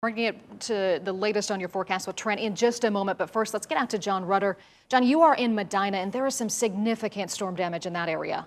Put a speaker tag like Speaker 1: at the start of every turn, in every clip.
Speaker 1: Bringing it to the latest on your forecast with Trent in just a moment, but first let's get out to John Rudder. John, you are in Medina and there is some significant storm damage in that area.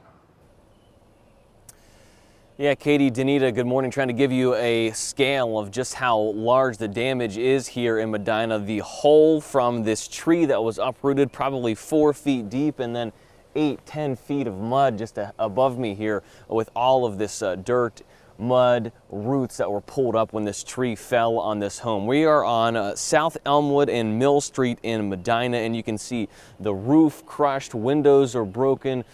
Speaker 2: Yeah, Katie, Danita, good morning. Trying to give you a scale of just how large the damage is here in Medina. The hole from this tree that was uprooted, probably 4 feet deep, and then 8-10 feet of mud just above me here with all of this dirt, mud, roots that were pulled up when this tree fell on this home. We are on South Elmwood and Mill Street in Medina, and you can see the roof crushed, windows are broken,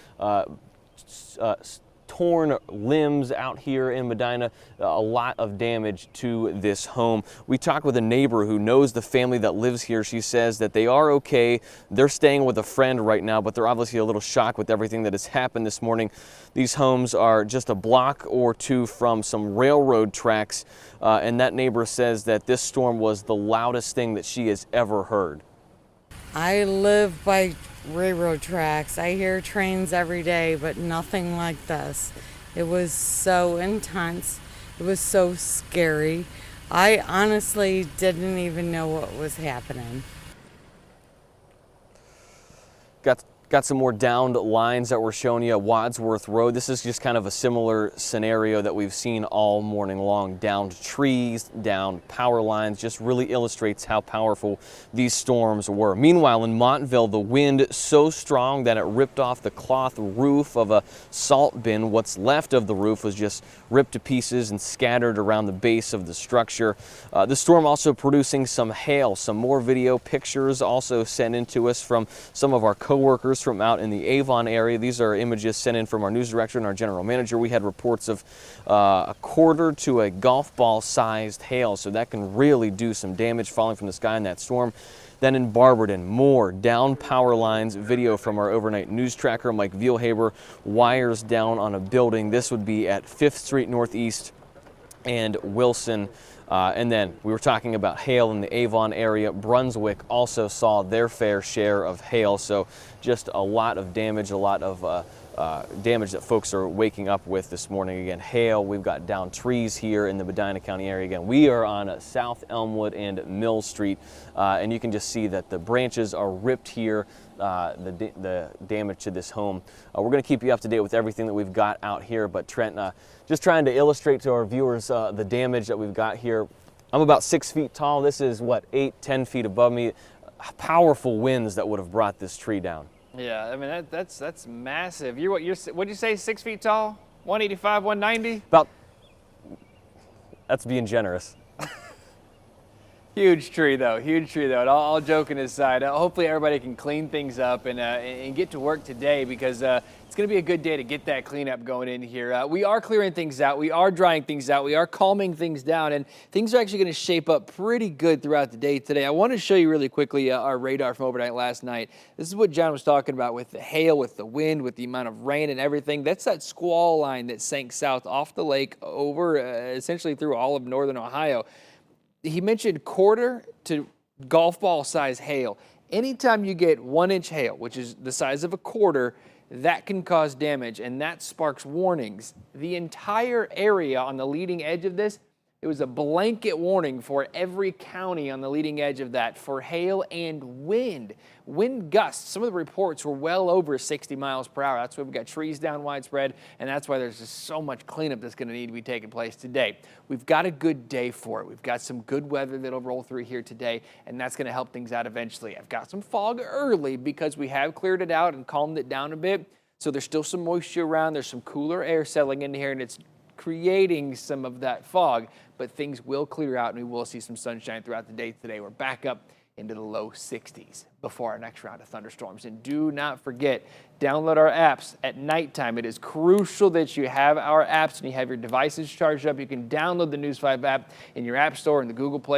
Speaker 2: torn limbs out here in Medina, a lot of damage to this home. We talked with a neighbor who knows the family that lives here. She says that they are okay. They're staying with a friend right now, but they're obviously a little shocked with everything that has happened this morning. These homes are just a block or two from some railroad tracks, and that neighbor says that this storm was the loudest thing that she has ever heard.
Speaker 3: I live by railroad tracks. I hear trains every day, but nothing like this. It was so intense. It was so scary. I honestly didn't even know what was happening.
Speaker 2: Got some more downed lines that we're showing you at Wadsworth Road. This is just kind of a similar scenario that we've seen all morning long. Downed trees, downed power lines, just really illustrates how powerful these storms were. Meanwhile, in Montville, the wind so strong that it ripped off the cloth roof of a salt bin. What's left of the roof was just ripped to pieces and scattered around the base of the structure. The storm also producing some hail. Some more video pictures also sent in to us from some of our coworkers from out in the Avon area. These are images sent in from our news director and our general manager. We had reports of a quarter to a golf ball sized hail, so that can really do some damage falling from the sky in that storm. Then in Barberton, more down power lines. Video from our overnight news tracker, Mike Vielhaber. Wires down on a building. This would be at 5th Street Northeast and Wilson. And then we were talking about hail in the Avon area. Brunswick also saw their fair share of hail, so just a lot of damage, a lot of damage that folks are waking up with this morning. Again, hail, we've got down trees here in the Medina County area. Again, we are on South Elmwood and Mill Street, and you can just see that the branches are ripped here. The damage to this home. We're going to keep you up to date with everything that we've got out here, but Trent, just trying to illustrate to our viewers the damage that we've got here. I'm about 6 feet tall. This is what, 8-10 feet above me. Powerful winds that would have brought this tree down.
Speaker 4: Yeah, I mean that's massive. What'd you say? 6 feet tall? 185, 190?
Speaker 2: About. That's being generous.
Speaker 4: Huge tree though, huge tree though. And all joking aside, hopefully everybody can clean things up and get to work today, because it's going to be a good day to get that cleanup going in here. We are clearing things out, we are drying things out, we are calming things down, and things are actually going to shape up pretty good throughout the day today. I want to show you really quickly our radar from overnight last night. This is what John was talking about with the hail, with the wind, with the amount of rain and everything. That's that squall line that sank south off the lake over essentially through all of northern Ohio. He mentioned quarter to golf ball size hail. Anytime you get 1 inch hail, which is the size of a quarter, that can cause damage, and that sparks warnings. The entire area on the leading edge of this, it was a blanket warning for every county on the leading edge of that for hail and wind. Wind gusts, some of the reports were well over 60 miles per hour. That's why we've got trees down widespread, and that's why there's just so much cleanup that's going to need to be taking place today. We've got a good day for it. We've got some good weather that'll roll through here today, and that's going to help things out eventually. I've got some fog early because we have cleared it out and calmed it down a bit, so there's still some moisture around. There's some cooler air settling in here, and it's creating some of that fog, but things will clear out and we will see some sunshine throughout the day today. We're back up into the low 60s before our next round of thunderstorms. And do not forget, download our apps at nighttime. It is crucial that you have our apps and you have your devices charged up. You can download the News 5 app in your App Store and the Google Play